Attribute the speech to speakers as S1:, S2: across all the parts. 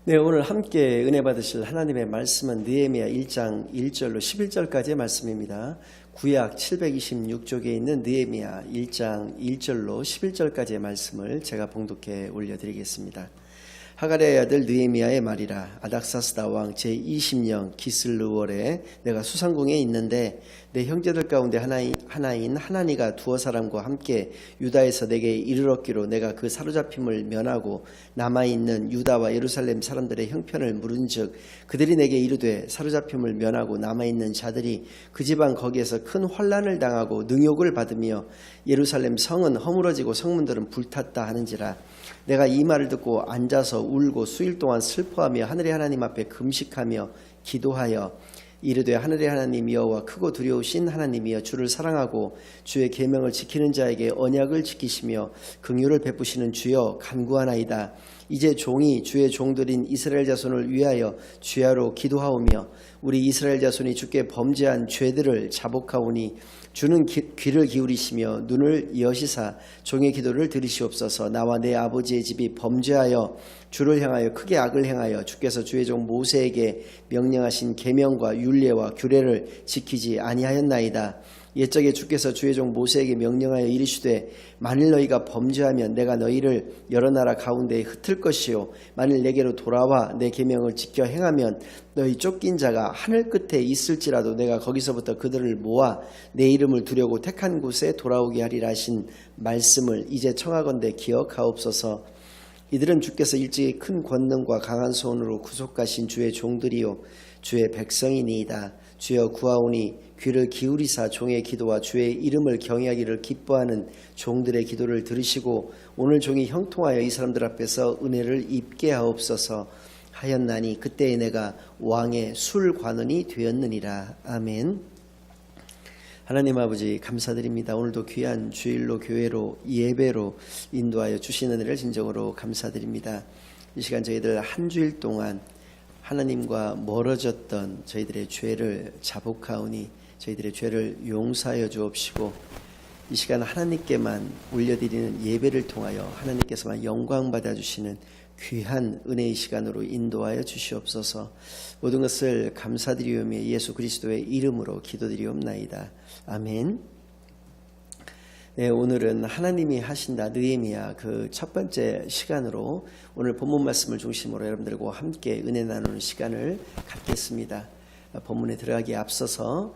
S1: 네, 오늘 함께 은혜 받으실 하나님의 말씀은 느헤미야 1장 1절로 11절까지의 말씀입니다. 구약 726쪽에 있는 느헤미야 1장 1절로 11절까지의 말씀을 제가 봉독해 올려드리겠습니다. 하갈의 아들 느헤미야의 말이라. 아닥사스다 왕 제20년 기슬르월에 내가 수상궁에 있는데 내 형제들 가운데 하나인 하나니가 두어 사람과 함께 유다에서 내게 이르렀기로 내가 그 사로잡힘을 면하고 남아있는 유다와 예루살렘 사람들의 형편을 물은즉 그들이 내게 이르되 사로잡힘을 면하고 남아있는 자들이 그 지방 거기에서 큰 환난을 당하고 능욕을 받으며 예루살렘 성은 허물어지고 성문들은 불탔다 하는지라. 내가 이 말을 듣고 앉아서 울고 수일 동안 슬퍼하며 하늘의 하나님 앞에 금식하며 기도하여 이르되 하늘의 하나님 여호와 크고 두려우신 하나님이여 주를 사랑하고 주의 계명을 지키는 자에게 언약을 지키시며 긍휼을 베푸시는 주여 간구하나이다. 이제 종이 주의 종들인 이스라엘 자손을 위하여 주야로 기도하오며 우리 이스라엘 자손이 주께 범죄한 죄들을 자복하오니 주는 귀를 기울이시며 눈을 여시사 종의 기도를 들으시옵소서. 나와 내 아버지의 집이 범죄하여 주를 향하여 크게 악을 행하여 주께서 주의 종 모세에게 명령하신 계명과 율례와 규례를 지키지 아니하였나이다. 옛적에 주께서 주의 종 모세에게 명령하여 이르시되 만일 너희가 범죄하면 내가 너희를 여러 나라 가운데에 흩을 것이요 만일 내게로 돌아와 내 계명을 지켜 행하면 너희 쫓긴 자가 하늘 끝에 있을지라도 내가 거기서부터 그들을 모아 내 이름을 두려고 택한 곳에 돌아오게 하리라 하신 말씀을 이제 청하건대 기억하옵소서. 이들은 주께서 일찍이 큰 권능과 강한 손으로 구속하신 주의 종들이요 주의 백성이니이다. 주여 구하오니 귀를 기울이사 종의 기도와 주의 이름을 경외하기를 기뻐하는 종들의 기도를 들으시고 오늘 종이 형통하여 이 사람들 앞에서 은혜를 입게 하옵소서 하였나니 그때에 내가 왕의 술관원이 되었느니라. 아멘. 하나님 아버지 감사드립니다. 오늘도 귀한 주일로 교회로 예배로 인도하여 주시는 은혜를 진정으로 감사드립니다. 이 시간 저희들 한 주일 동안 하나님과 멀어졌던 저희들의 죄를 자복하오니 저희들의 죄를 용서하여 주옵시고 이 시간 하나님께만 올려드리는 예배를 통하여 하나님께서만 영광 받아주시는 귀한 은혜의 시간으로 인도하여 주시옵소서. 모든 것을 감사드리오며 예수 그리스도의 이름으로 기도드리옵나이다. 아멘. 네, 오늘은 하나님이 하신다 느헤미야 그 첫 번째 시간으로 오늘 본문 말씀을 중심으로 여러분들과 함께 은혜 나누는 시간을 갖겠습니다. 본문에 들어가기에 앞서서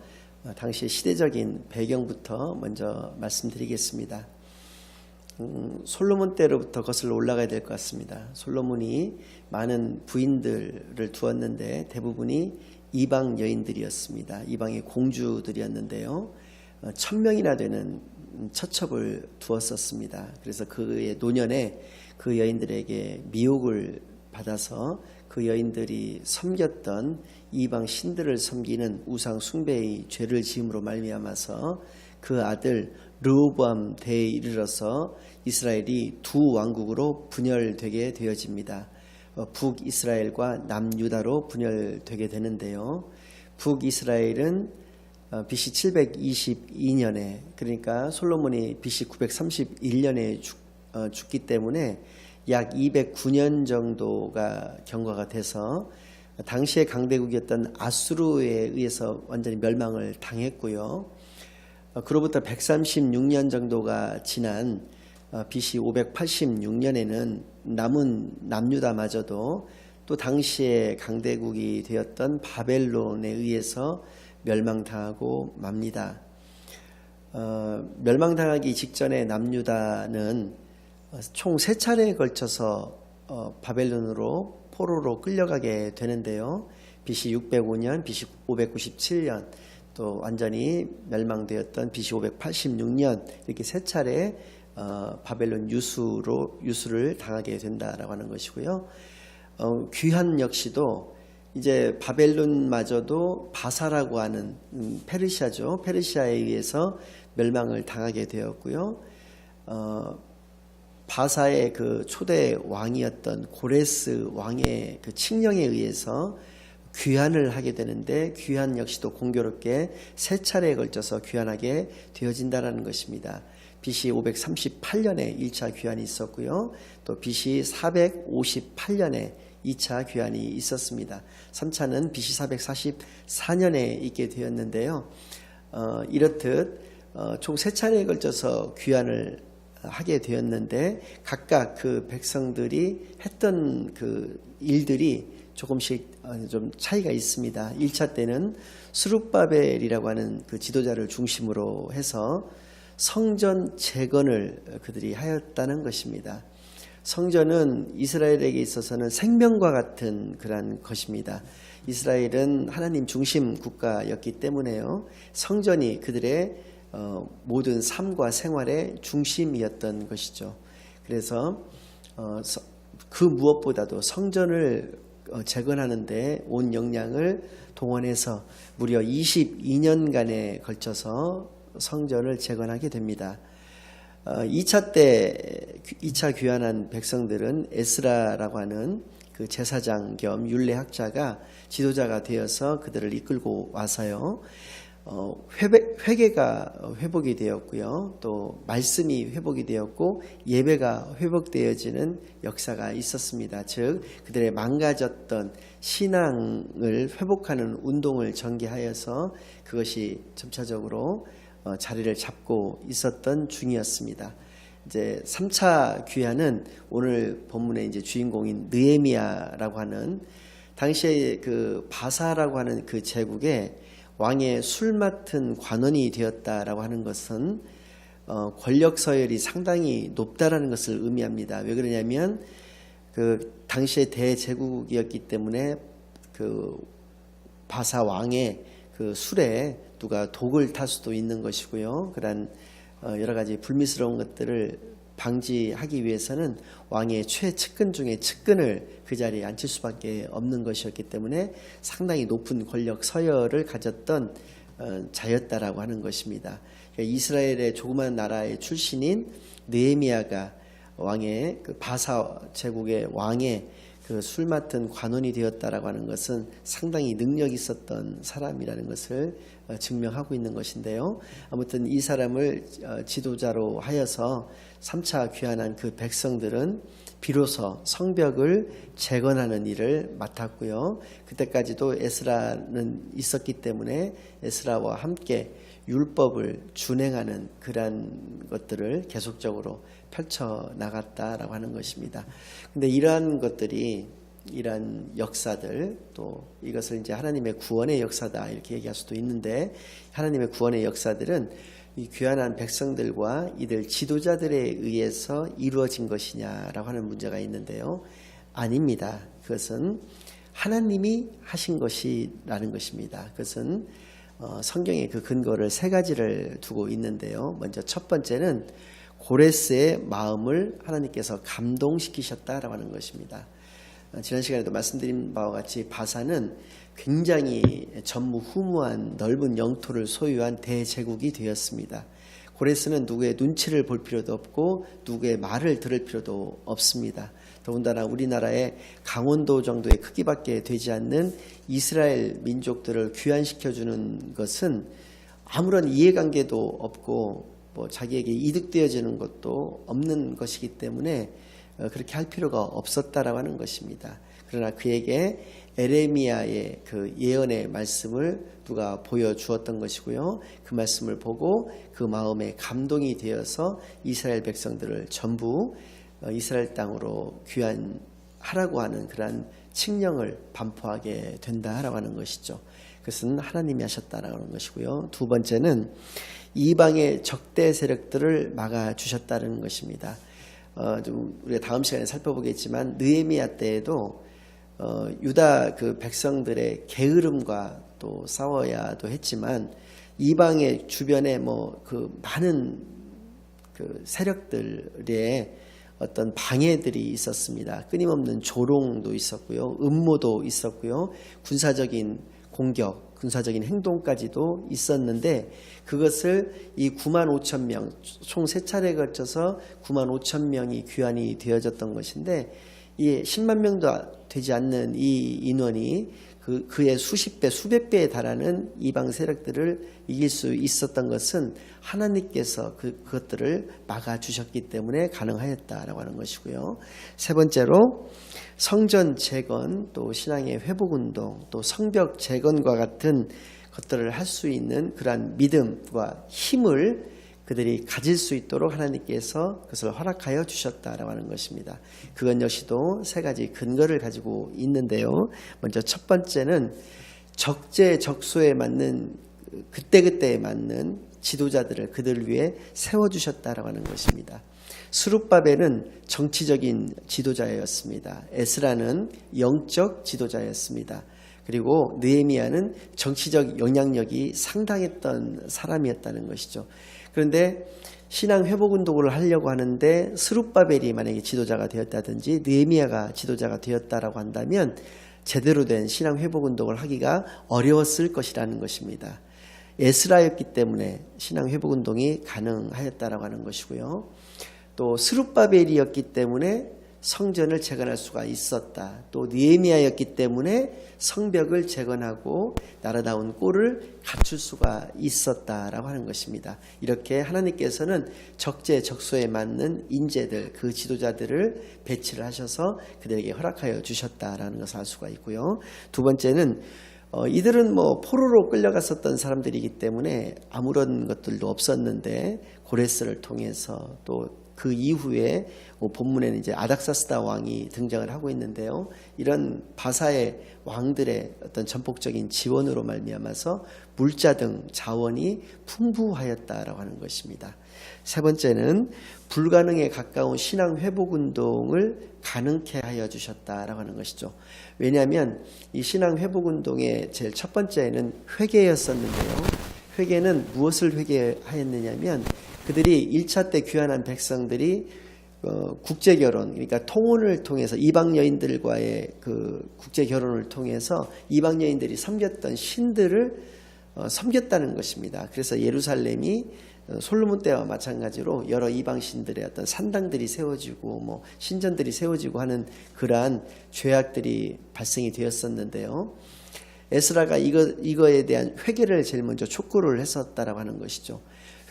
S1: 당시의 시대적인 배경부터 먼저 말씀드리겠습니다. 솔로몬 때로부터 거슬러 올라가야 될 것 같습니다. 솔로몬이 많은 부인들을 두었는데 대부분이 이방 여인들이었습니다. 이방의 공주들이었는데요. 1000명이나 되는 처첩을 두었었습니다. 그래서 그의 노년에 그 여인들에게 미혹을 받아서 그 여인들이 섬겼던 이방 신들을 섬기는 우상 숭배의 죄를 지음으로 말미암아서 그 아들 르호보암 대에 이르러서 이스라엘이 두 왕국으로 분열되게 되어집니다. 북이스라엘과 남유다로 분열되게 되는데요. 북이스라엘은 BC 722년에 그러니까 솔로몬이 BC 931년에 죽기 때문에 약 209년 정도가 경과가 돼서 당시의 강대국이었던 아수르에 의해서 완전히 멸망을 당했고요. 그로부터 136년 정도가 지난 BC 586년에는 남은 남유다마저도 또 당시의 강대국이 되었던 바벨론에 의해서 멸망당하고 맙니다. 멸망당하기 직전에 남유다는 총 3차례에 걸쳐서 바벨론으로 포로로 끌려가게 되는데요. BC 605년, BC 597년 또 완전히 멸망되었던 BC 586년 이렇게 3차례 바벨론 유수를 당하게 된다라고 하는 것이고요. 귀한 역시도 이제 바벨론마저도 바사라고 하는 페르시아죠. 페르시아에 의해서 멸망을 당하게 되었고요. 바사의 그 초대 왕이었던 고레스 왕의 그 칙령에 의해서 귀환을 하게 되는데 귀환 역시도 공교롭게 3차례에 걸쳐서 귀환하게 되어진다는 것입니다. BC 538년에 1차 귀환이 있었고요. 또 BC 458년에 2차 귀환이 있었습니다. 3차는 BC 444년에 있게 되었는데요. 이렇듯 총 3차례에 걸쳐서 귀환을 하게 되었는데 각각 그 백성들이 했던 그 일들이 조금씩 좀 차이가 있습니다. 1차 때는 스룹바벨이라고 하는 그 지도자를 중심으로 해서 성전 재건을 그들이 하였다는 것입니다. 성전은 이스라엘에게 있어서는 생명과 같은 그런 것입니다. 이스라엘은 하나님 중심 국가였기 때문에요. 성전이 그들의 모든 삶과 생활의 중심이었던 것이죠. 그래서 그 무엇보다도 성전을 재건하는 데 온 역량을 동원해서 무려 22년간에 걸쳐서 성전을 재건하게 됩니다. 2차 때 2차 귀환한 백성들은 에스라라고 하는 그 제사장 겸 율례학자가 지도자가 되어서 그들을 이끌고 와서요. 회개가 회복이 되었고요. 또 말씀이 회복이 되었고 예배가 회복되어지는 역사가 있었습니다. 즉 그들의 망가졌던 신앙을 회복하는 운동을 전개하여서 그것이 점차적으로 자리를 잡고 있었던 중이었습니다. 이제 3차 귀환은 오늘 본문의 이제 주인공인 느헤미야라고 하는 당시에 그 바사라고 하는 그 제국의 왕의 술 맡은 관원이 되었다라고 하는 것은 권력 서열이 상당히 높다라는 것을 의미합니다. 왜 그러냐면 그 당시의 대제국이었기 때문에 그 바사 왕의 그 술에 누가 독을 탈 수도 있는 것이고요. 그런 여러 가지 불미스러운 것들을 방지하기 위해서는 왕의 최측근 중에 측근을 그 자리에 앉힐 수밖에 없는 것이었기 때문에 상당히 높은 권력 서열을 가졌던 자였다라고 하는 것입니다. 그러니까 이스라엘의 조그만 나라의 출신인 느헤미야가 왕의 그 바사 제국의 왕의 그 술 맡은 관원이 되었다라고 하는 것은 상당히 능력 있었던 사람이라는 것을 증명하고 있는 것인데요. 아무튼 이 사람을 지도자로 하여서 3차 귀환한 그 백성들은 비로소 성벽을 재건하는 일을 맡았고요. 그때까지도 에스라는 있었기 때문에 에스라와 함께 율법을 준행하는 그러한 것들을 계속적으로 펼쳐 나갔다라고 하는 것입니다. 근데 이러한 것들이 이러한 역사들 또 이것을 이제 하나님의 구원의 역사다 이렇게 얘기할 수도 있는데 하나님의 구원의 역사들은 이 귀환한 백성들과 이들 지도자들에 의해서 이루어진 것이냐라고 하는 문제가 있는데요. 아닙니다. 그것은 하나님이 하신 것이라는 것입니다. 그것은 성경의 그 근거를 3가지를 두고 있는데요. 먼저 첫 번째는 고레스의 마음을 하나님께서 감동시키셨다라고 하는 것입니다. 지난 시간에도 말씀드린 바와 같이 바사는 굉장히 전무후무한 넓은 영토를 소유한 대제국이 되었습니다. 고레스는 누구의 눈치를 볼 필요도 없고 누구의 말을 들을 필요도 없습니다. 더군다나 우리나라의 강원도 정도의 크기밖에 되지 않는 이스라엘 민족들을 귀환시켜주는 것은 아무런 이해관계도 없고 뭐 자기에게 이득되어지는 것도 없는 것이기 때문에 그렇게 할 필요가 없었다라고 하는 것입니다. 그러나 그에게 에레미야의 그 예언의 말씀을 누가 보여주었던 것이고요. 그 말씀을 보고 그 마음에 감동이 되어서 이스라엘 백성들을 전부 이스라엘 땅으로 귀환하라고 하는 그러한 칙령을 반포하게 된다라고 하는 것이죠. 그것은 하나님이 하셨다라고 하는 것이고요. 두 번째는 이방의 적대 세력들을 막아주셨다는 것입니다. 좀 우리가 다음 시간에 살펴보겠지만 느헤미야 때에도 유다 그 백성들의 게으름과 또 싸워야도 했지만 이방의 주변에 뭐 그 많은 그 세력들의 어떤 방해들이 있었습니다. 끊임없는 조롱도 있었고요, 음모도 있었고요, 군사적인 공격, 군사적인 행동까지도 있었는데 그것을 이 9만 5천 명, 총 3차례에 걸쳐서 9만 5천 명이 귀환이 되어졌던 것인데 이 10만 명도 되지 않는 이 인원이 그의 수십 배, 수백 배에 달하는 이방 세력들을 이길 수 있었던 것은 하나님께서 그것들을 막아주셨기 때문에 가능하였다라고 하는 것이고요. 세 번째로 성전 재건, 또 신앙의 회복운동, 또 성벽 재건과 같은 것들을 할 수 있는 그러한 믿음과 힘을 그들이 가질 수 있도록 하나님께서 그것을 허락하여 주셨다라고 하는 것입니다. 그것 역시도 세 가지 근거를 가지고 있는데요. 먼저 첫 번째는 적재적소에 맞는 그때그때에 맞는 지도자들을 그들 위해 세워주셨다라고 하는 것입니다. 스룹바벨은 정치적인 지도자였습니다. 에스라는 영적 지도자였습니다. 그리고 느헤미야는 정치적 영향력이 상당했던 사람이었다는 것이죠. 그런데 신앙 회복 운동을 하려고 하는데 스룹바벨이 만약에 지도자가 되었다든지 느헤미야가 지도자가 되었다라고 한다면 제대로 된 신앙 회복 운동을 하기가 어려웠을 것이라는 것입니다. 에스라였기 때문에 신앙 회복 운동이 가능하였다라고 하는 것이고요. 또 스룹바벨이었기 때문에 성전을 재건할 수가 있었다. 또 느헤미야였기 때문에 성벽을 재건하고 나라다운 꼴을 갖출 수가 있었다라고 하는 것입니다. 이렇게 하나님께서는 적재적소에 맞는 인재들, 그 지도자들을 배치를 하셔서 그들에게 허락하여 주셨다라는 것을 알 수가 있고요. 두 번째는 이들은 포로로 끌려갔었던 사람들이기 때문에 아무런 것들도 없었는데 고레스를 통해서 또 그 이후에 본문에는 이제 아닥사스다 왕이 등장을 하고 있는데요. 이런 바사의 왕들의 어떤 전폭적인 지원으로 말미암아서 물자 등 자원이 풍부하였다라고 하는 것입니다. 세 번째는 불가능에 가까운 신앙 회복 운동을 가능케 하여 주셨다라고 하는 것이죠. 왜냐하면 이 신앙 회복 운동의 제일 첫 번째는 회개였었는데요. 회개는 무엇을 회개하였느냐면 그들이 1차 때 귀환한 백성들이 국제결혼, 그러니까 통혼을 통해서 이방 여인들과의 그 국제결혼을 통해서 이방 여인들이 섬겼던 신들을 섬겼다는 것입니다. 그래서 예루살렘이 솔로몬 때와 마찬가지로 여러 이방 신들의 어떤 산당들이 세워지고 신전들이 세워지고 하는 그러한 죄악들이 발생이 되었었는데요. 에스라가 이거에 대한 회개를 제일 먼저 촉구를 했었다라고 하는 것이죠.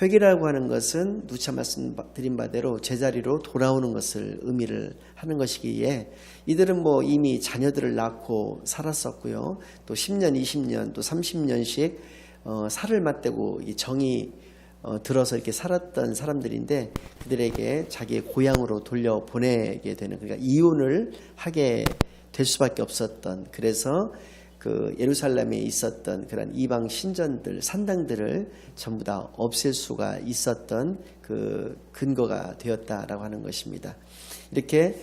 S1: 회개라고 하는 것은 누차 말씀드린 바대로 제자리로 돌아오는 것을 의미를 하는 것이기에 이들은 이미 자녀들을 낳고 살았었고요. 또 10년, 20년, 또 30년씩 살을 맞대고 정이 들어서 이렇게 살았던 사람들인데 그들에게 자기의 고향으로 돌려보내게 되는, 그러니까 이혼을 하게 될 수밖에 없었던, 그래서 그 예루살렘에 있었던 그런 이방 신전들, 산당들을 전부 다 없앨 수가 있었던 그 근거가 되었다라고 하는 것입니다. 이렇게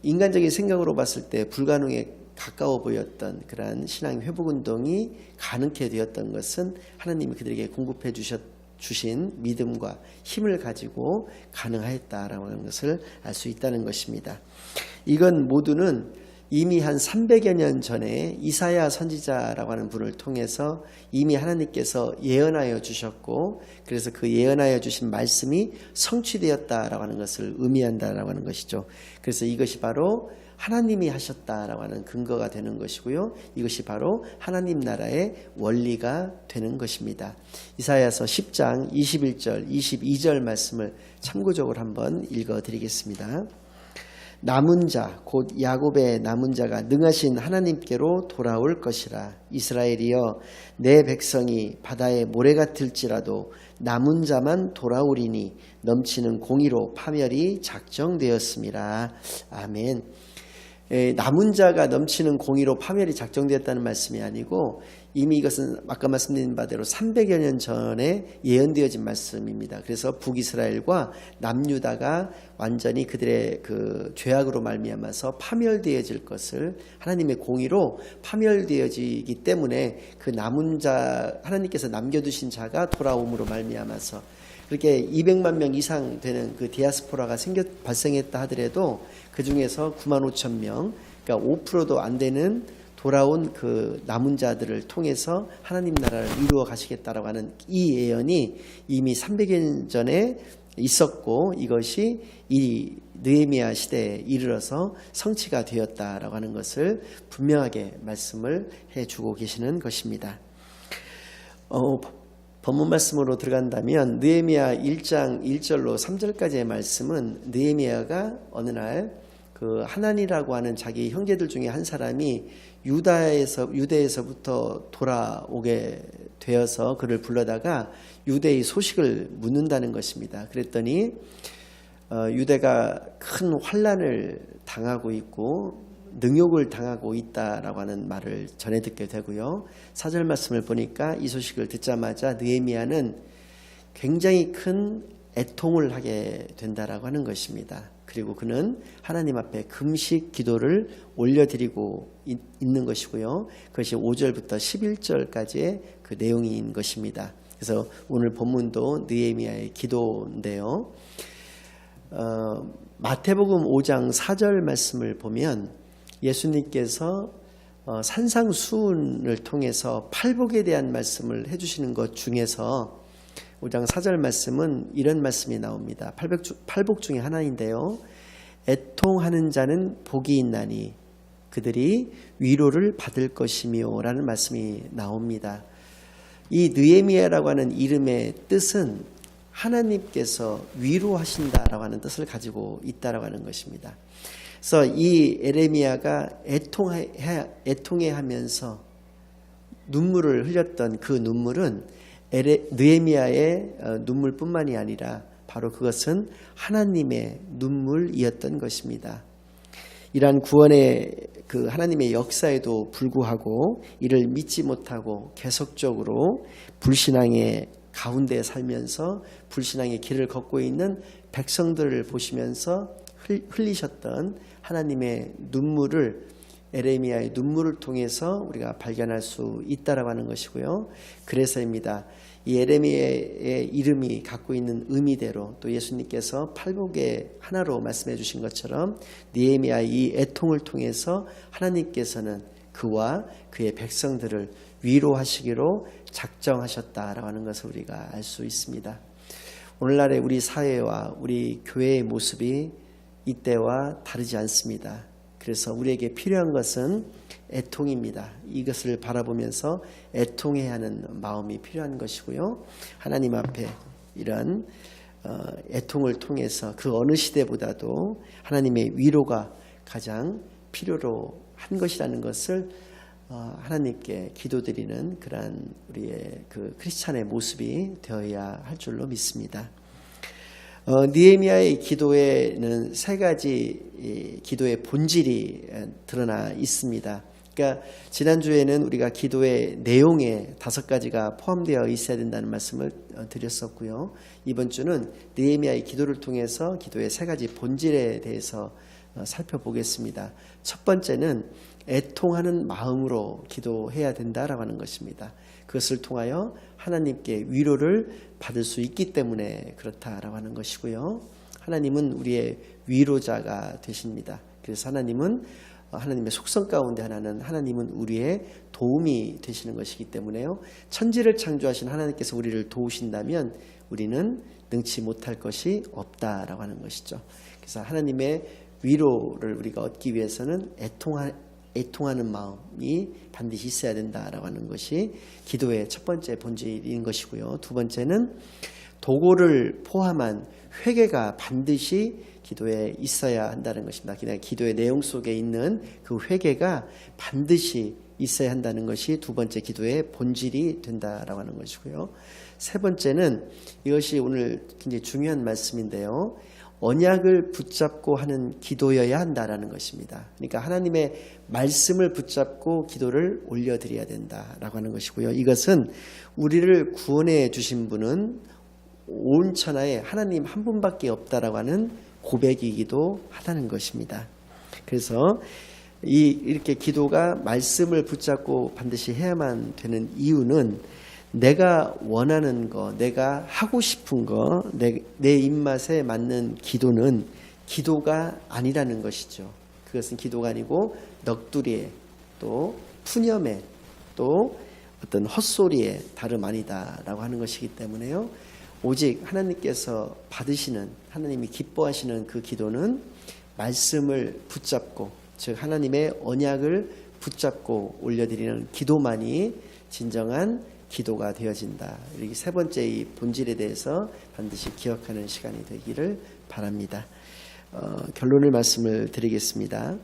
S1: 인간적인 생각으로 봤을 때 불가능에 가까워 보였던 그러한 신앙 회복 운동이 가능케 되었던 것은 하나님이 그들에게 공급해 주신 믿음과 힘을 가지고 가능하였다라고 하는 것을 알 수 있다는 것입니다. 이건 모두는 이미 한 300여 년 전에 이사야 선지자라고 하는 분을 통해서 이미 하나님께서 예언하여 주셨고, 그래서 그 예언하여 주신 말씀이 성취되었다라고 하는 것을 의미한다라고 하는 것이죠. 그래서 이것이 바로 하나님이 하셨다라고 하는 근거가 되는 것이고요. 이것이 바로 하나님 나라의 원리가 되는 것입니다. 이사야서 10장 21절 22절 말씀을 참고적으로 한번 읽어드리겠습니다. 남은 자, 곧 야곱의 남은 자가 능하신 하나님께로 돌아올 것이라. 이스라엘이여, 내 백성이 바다의 모래 같을지라도 남은 자만 돌아오리니 넘치는 공의로 파멸이 작정되었습니다. 아멘. 남은 자가 넘치는 공의로 파멸이 작정되었다는 말씀이 아니고 이미 이것은 아까 말씀드린 바대로 300여 년 전에 예언되어진 말씀입니다. 그래서 북이스라엘과 남유다가 완전히 그들의 그 죄악으로 말미암아서 파멸되어질 것을 하나님의 공의로 파멸되어지기 때문에 그 남은 자, 하나님께서 남겨두신 자가 돌아옴으로 말미암아서 그렇게 200만 명 이상 되는 그 디아스포라가 발생했다 하더라도 그 중에서 9만 5천 명, 그러니까 5%도 안 되는 돌아온 그 남은 자들을 통해서 하나님 나라를 이루어 가시겠다라고 하는 이 예언이 이미 300년 전에 있었고 이것이 이 느헤미야 시대에 이르러서 성취가 되었다라고 하는 것을 분명하게 말씀을 해주고 계시는 것입니다. 본문 말씀으로 들어간다면 느헤미야 1장 1절로 3절까지의 말씀은 느헤미야가 어느 날 그 하난이라고 하는 자기 형제들 중에 한 사람이 유대에서부터 돌아오게 되어서 그를 불러다가 유대의 소식을 묻는다는 것입니다. 그랬더니 유대가 큰 환난을 당하고 있고 능욕을 당하고 있다라고 하는 말을 전해 듣게 되고요. 4절 말씀을 보니까 이 소식을 듣자마자 느헤미야는 굉장히 큰 애통을 하게 된다라고 하는 것입니다. 그리고 그는 하나님 앞에 금식 기도를 올려드리고 있는 것이고요. 그것이 5절부터 11절까지의 그 내용인 것입니다. 그래서 오늘 본문도 느헤미야의 기도인데요. 마태복음 5장 4절 말씀을 보면 예수님께서 산상수훈을 통해서 팔복에 대한 말씀을 해주시는 것 중에서 5장 4절 말씀은 이런 말씀이 나옵니다. 팔복 중에 하나인데요. 애통하는 자는 복이 있나니 그들이 위로를 받을 것이며 라는 말씀이 나옵니다. 이 느헤미야라고 하는 이름의 뜻은 하나님께서 위로하신다라고 하는 뜻을 가지고 있다라고 하는 것입니다. 그래서 이 에레미야가 애통해하면서 눈물을 흘렸던 그 눈물은 느헤미야의 눈물뿐만이 아니라 바로 그것은 하나님의 눈물이었던 것입니다. 이러한 구원의 그 하나님의 역사에도 불구하고 이를 믿지 못하고 계속적으로 불신앙의 가운데 살면서 불신앙의 길을 걷고 있는 백성들을 보시면서 흘리셨던 하나님의 눈물을 에레미야의 눈물을 통해서 우리가 발견할 수 있다라고 하는 것이고요. 그래서입니다. 이 에레미야의 이름이 갖고 있는 의미대로 또 예수님께서 팔복의 하나로 말씀해 주신 것처럼 느헤미야의 이 애통을 통해서 하나님께서는 그와 그의 백성들을 위로하시기로 작정하셨다라고 하는 것을 우리가 알 수 있습니다. 오늘날의 우리 사회와 우리 교회의 모습이 이때와 다르지 않습니다. 그래서 우리에게 필요한 것은 애통입니다. 이것을 바라보면서 애통해야 하는 마음이 필요한 것이고요. 하나님 앞에 이런 애통을 통해서 그 어느 시대보다도 하나님의 위로가 가장 필요로 한 것이라는 것을 하나님께 기도드리는 그러한 우리의 그 크리스찬의 모습이 되어야 할 줄로 믿습니다. 느헤미야의 기도에는 세 가지 기도의 본질이 드러나 있습니다. 그러니까 지난주에는 우리가 기도의 내용에 5가지가 포함되어 있어야 된다는 말씀을 드렸었고요. 이번 주는 느헤미야의 기도를 통해서 기도의 3가지 본질에 대해서 살펴보겠습니다. 첫 번째는 애통하는 마음으로 기도해야 된다라고 하는 것입니다. 그것을 통하여 하나님께 위로를 받을 수 있기 때문에 그렇다라고 하는 것이고요. 하나님은 우리의 위로자가 되십니다. 그래서 하나님의 속성 가운데 하나는 하나님은 우리의 도움이 되시는 것이기 때문에요. 천지를 창조하신 하나님께서 우리를 도우신다면 우리는 능치 못할 것이 없다라고 하는 것이죠. 그래서 하나님의 위로를 우리가 얻기 위해서는 애통하는 마음이 반드시 있어야 된다라고 하는 것이 기도의 첫 번째 본질인 것이고요. 두 번째는 도고를 포함한 회개가 반드시 기도에 있어야 한다는 것입니다. 그냥 기도의 내용 속에 있는 그 회개가 반드시 있어야 한다는 것이 두 번째 기도의 본질이 된다라고 하는 것이고요. 세 번째는 이것이 오늘 굉장히 중요한 말씀인데요. 언약을 붙잡고 하는 기도여야 한다라는 것입니다. 그러니까 하나님의 말씀을 붙잡고 기도를 올려드려야 된다라고 하는 것이고요. 이것은 우리를 구원해 주신 분은 온 천하에 하나님 한 분밖에 없다라고 하는 고백이기도 하다는 것입니다. 그래서 이렇게 기도가 말씀을 붙잡고 반드시 해야만 되는 이유는 내가 원하는 거, 내가 하고 싶은 거, 내 입맛에 맞는 기도는 기도가 아니라는 것이죠. 그것은 기도가 아니고 넋두리에 또 푸념에 또 어떤 헛소리에 다름 아니다라고 하는 것이기 때문에요. 오직 하나님께서 받으시는, 하나님이 기뻐하시는 그 기도는 말씀을 붙잡고, 즉 하나님의 언약을 붙잡고 올려드리는 기도만이 진정한 기도가 되어진다. 이렇게 세 번째 이 본질에 대해서 반드시 기억하는 시간이 되기를 바랍니다. 결론을 말씀을 드리겠습니다.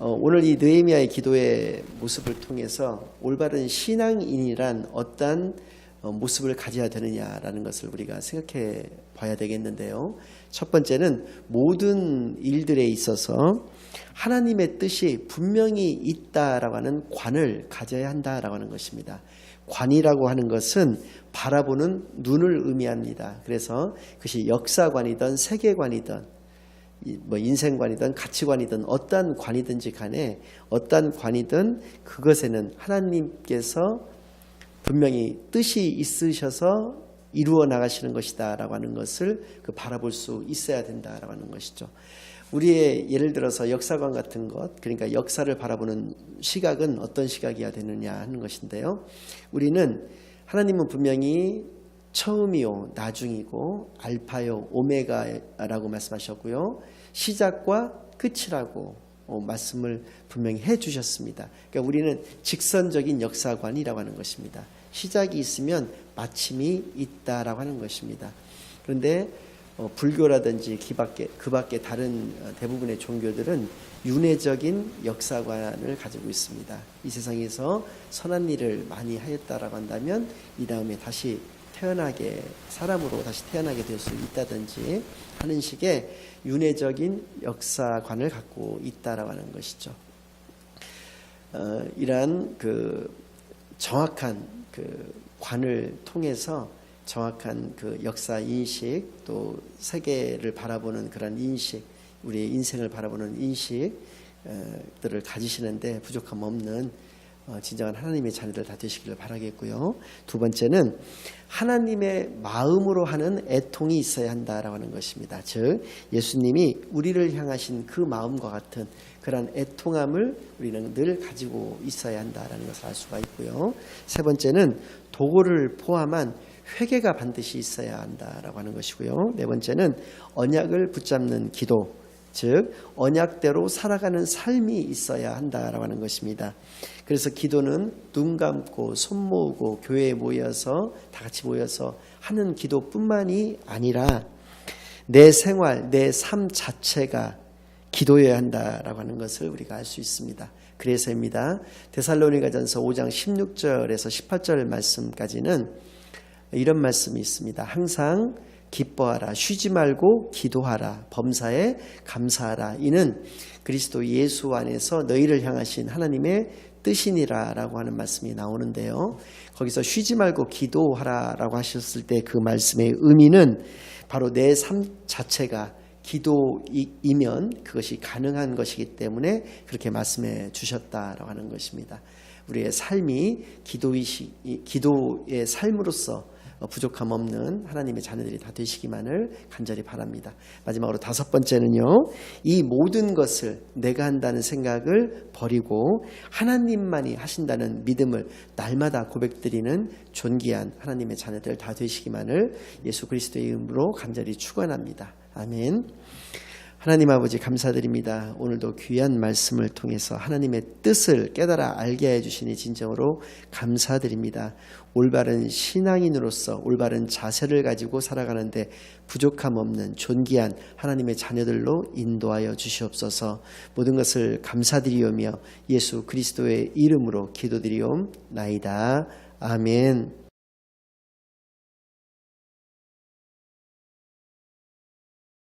S1: 오늘 이 느헤미야의 기도의 모습을 통해서 올바른 신앙인이란 어떤 모습을 가져야 되느냐라는 것을 우리가 생각해 봐야 되겠는데요. 첫 번째는 모든 일들에 있어서 하나님의 뜻이 분명히 있다라고 하는 관을 가져야 한다라고 하는 것입니다. 관이라고 하는 것은 바라보는 눈을 의미합니다. 그래서 그것이 역사관이든 세계관이든 인생관이든 가치관이든 어떠한 관이든지 간에 어떠한 관이든 그것에는 하나님께서 분명히 뜻이 있으셔서 이루어 나가시는 것이다 라고 하는 것을 바라볼 수 있어야 된다라고 하는 것이죠. 우리의 예를 들어서 역사관 같은 것, 그러니까 역사를 바라보는 시각은 어떤 시각이어야 되느냐 하는 것인데요. 우리는 하나님은 분명히 처음이요 나중이고 알파요 오메가라고 말씀하셨고요. 시작과 끝이라고 말씀을 분명히 해주셨습니다. 그러니까 우리는 직선적인 역사관이라고 하는 것입니다. 시작이 있으면 마침이 있다라고 하는 것입니다. 그런데 불교라든지 그 밖에 다른 대부분의 종교들은 윤회적인 역사관을 가지고 있습니다. 이 세상에서 선한 일을 많이 하였다라고 한다면 이 다음에 다시 사람으로 다시 태어나게 될 수 있다든지 하는 식의 윤회적인 역사관을 갖고 있다라고 하는 것이죠. 이러한 정확한 관을 통해서 정확한 역사 인식, 또 세계를 바라보는 그런 인식, 우리의 인생을 바라보는 인식들을 가지시는데 부족함 없는 진정한 하나님의 자녀들 다 되시기를 바라겠고요. 두 번째는 하나님의 마음으로 하는 애통이 있어야 한다라고 하는 것입니다. 즉 예수님이 우리를 향하신 그 마음과 같은 그런 애통함을 우리는 늘 가지고 있어야 한다라는 것을 알 수가 있고요. 세 번째는 도구를 포함한 회개가 반드시 있어야 한다라고 하는 것이고요. 네 번째는 언약을 붙잡는 기도, 즉 언약대로 살아가는 삶이 있어야 한다라고 하는 것입니다. 그래서 기도는 눈 감고 손 모으고 교회에 모여서 다 같이 모여서 하는 기도뿐만이 아니라 내 생활, 내 삶 자체가 기도해야 한다라고 하는 것을 우리가 알 수 있습니다. 그래서입니다. 데살로니가전서 5장 16절에서 18절 말씀까지는 이런 말씀이 있습니다. 항상 기뻐하라, 쉬지 말고 기도하라, 범사에 감사하라. 이는 그리스도 예수 안에서 너희를 향하신 하나님의 뜻이니라 라고 하는 말씀이 나오는데요. 거기서 쉬지 말고 기도하라 라고 하셨을 때 그 말씀의 의미는 바로 내 삶 자체가 기도이면 그것이 가능한 것이기 때문에 그렇게 말씀해 주셨다라고 하는 것입니다. 우리의 삶이 기도의 삶으로서 부족함 없는 하나님의 자녀들이 다 되시기만을 간절히 바랍니다. 마지막으로 다섯 번째는요, 이 모든 것을 내가 한다는 생각을 버리고 하나님만이 하신다는 믿음을 날마다 고백드리는 존귀한 하나님의 자녀들 다 되시기만을 예수 그리스도의 이름으로 간절히 축원합니다. 아멘. 하나님 아버지 감사드립니다. 오늘도 귀한 말씀을 통해서 하나님의 뜻을 깨달아 알게 해주시니 진정으로 감사드립니다. 올바른 신앙인으로서 올바른 자세를 가지고 살아가는데 부족함 없는 존귀한 하나님의 자녀들로 인도하여 주시옵소서. 모든 것을 감사드리오며 예수 그리스도의 이름으로 기도드리옵나이다. 아멘.